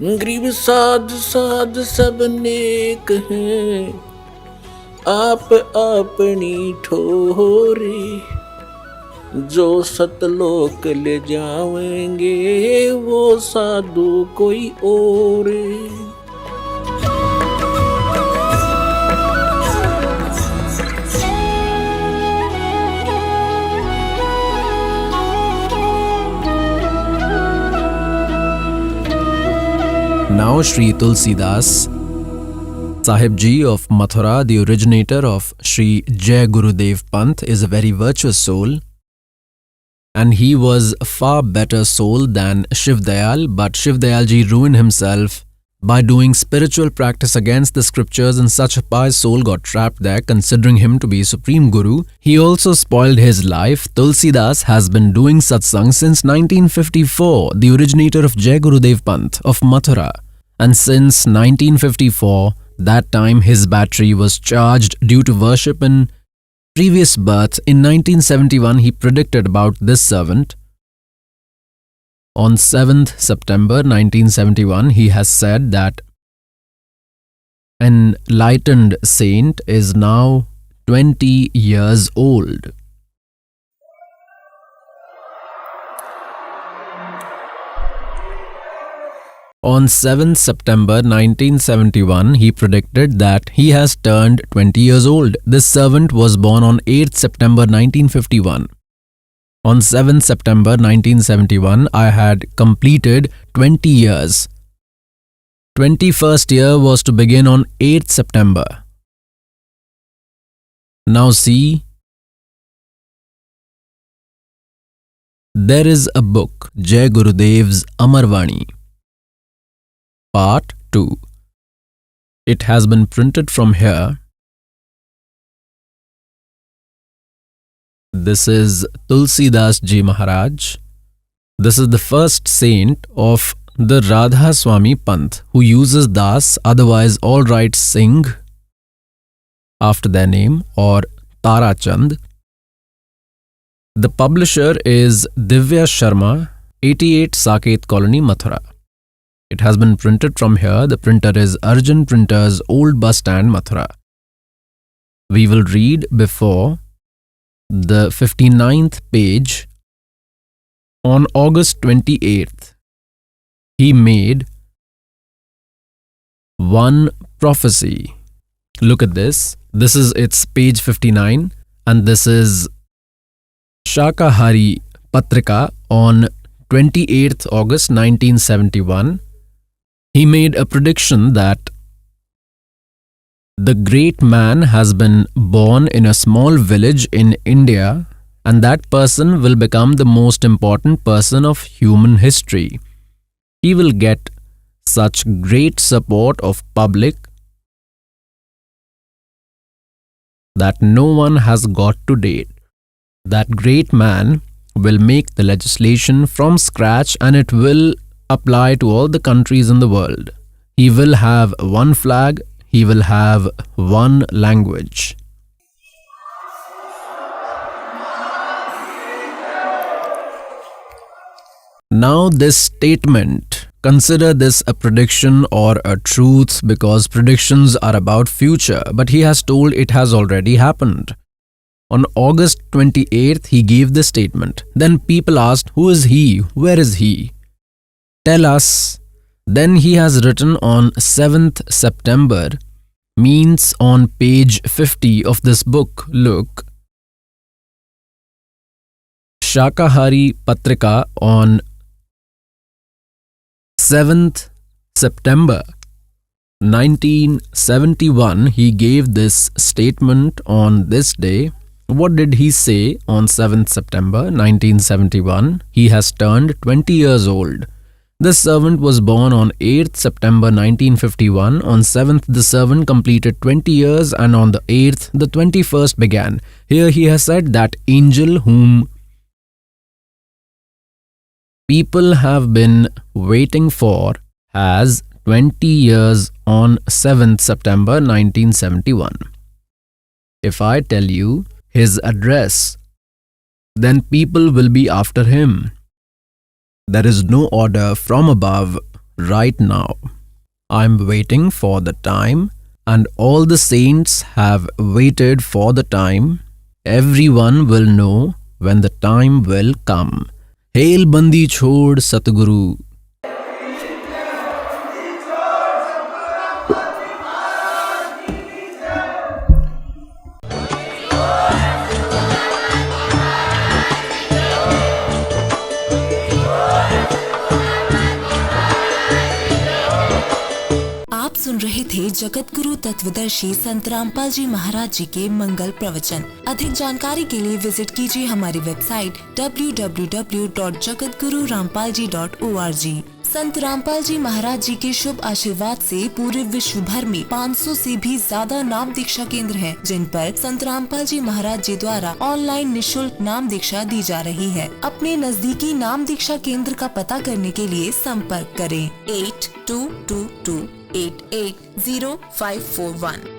गरीब साध साध सब नेक हैं, आप अपनी ठोरी। जो सतलोक ले जावेंगे वो साधु कोई और। Now Sri Tulsidas Sahib Ji of Mathura, the originator of Sri Jai Gurudev Panth, is a very virtuous soul, and he was a far better soul than Shiv Dayal, but Shiv Dayal Ji ruined himself by doing spiritual practice against the scriptures, and such a pious soul got trapped there, considering him to be Supreme Guru. He also spoiled his life. Tulsidas has been doing satsang since 1954, the originator of Jai Gurudev Panth of Mathura. And since 1954, that time his battery was charged due to worship in previous birth. In 1971, he predicted about this servant. On 7th September 1971, he has said that an enlightened saint is now 20 years old. On 7th September 1971, he predicted that he has turned 20 years old. This servant was born on 8th September 1951. On 7th September 1971, I had completed 20 years. 21st year was to begin on 8th September. Now see, there is a book, Jai Gurudev's Amarvani, Part 2. It has been printed from here. This is Tulsidas Ji Maharaj. This is the first saint of the Radha Swami Panth, who uses Das, otherwise all write Singh after their name, or Tara Chand. The publisher is Divya Sharma, 88 Saket Colony, Mathura. It has been printed from here. The printer is Arjun Printers, Old Bus Stand, Mathura. We will read before the 59th page. On August 28th, he made one prophecy. Look at this. This is its page 59, and this is Shakahari Patrika on 28th August 1971. He made a prediction that the great man has been born in a small village in India, and that person will become the most important person of human history. He will get such great support of public that no one has got to date. That great man will make the legislation from scratch, and it will apply to all the countries in the world. He will have one flag, he will have one language. Now this statement, consider this a prediction or a truth, because predictions are about future, but he has told it has already happened. On August 28th, he gave this statement. Then people asked, who is he? Where is he? Tell us. Then he has written on 7th September, means on page 50 of this book. Look, Shakahari Patrika on 7th September 1971, he gave this statement on this day. What did he say on 7th September 1971? He has turned 20 years old. This servant was born on 8th September 1951. On 7th, the servant completed 20 years, and on the 8th, the 21st began. Here he has said that angel whom people have been waiting for has 20 years on 7th September 1971. If I tell you his address, then people will be after him. There is no order from above right now. I am waiting for the time, and all the saints have waited for the time. Everyone will know when the time will come. Hail Bandi Chhod Satguru. आप सुन रहे थे जगत गुरु तत्वदर्शी संत रामपाल जी महाराज जी के मंगल प्रवचन। अधिक जानकारी के लिए विजिट कीजिए हमारी वेबसाइट www.jagatgururampalji.org। संत रामपाल जी महाराज जी के शुभ आशीर्वाद से पूरे विश्व भर में 500 से भी ज्यादा नाम दीक्षा केंद्र हैं, जिन पर संत रामपाल जी महाराज जी द्वारा ऑनलाइन निशुल्क नाम दीक्षा दी जा रही है। अपने नजदीकी नाम दीक्षा केंद्र का पता करने के लिए संपर्क करें 8222880541।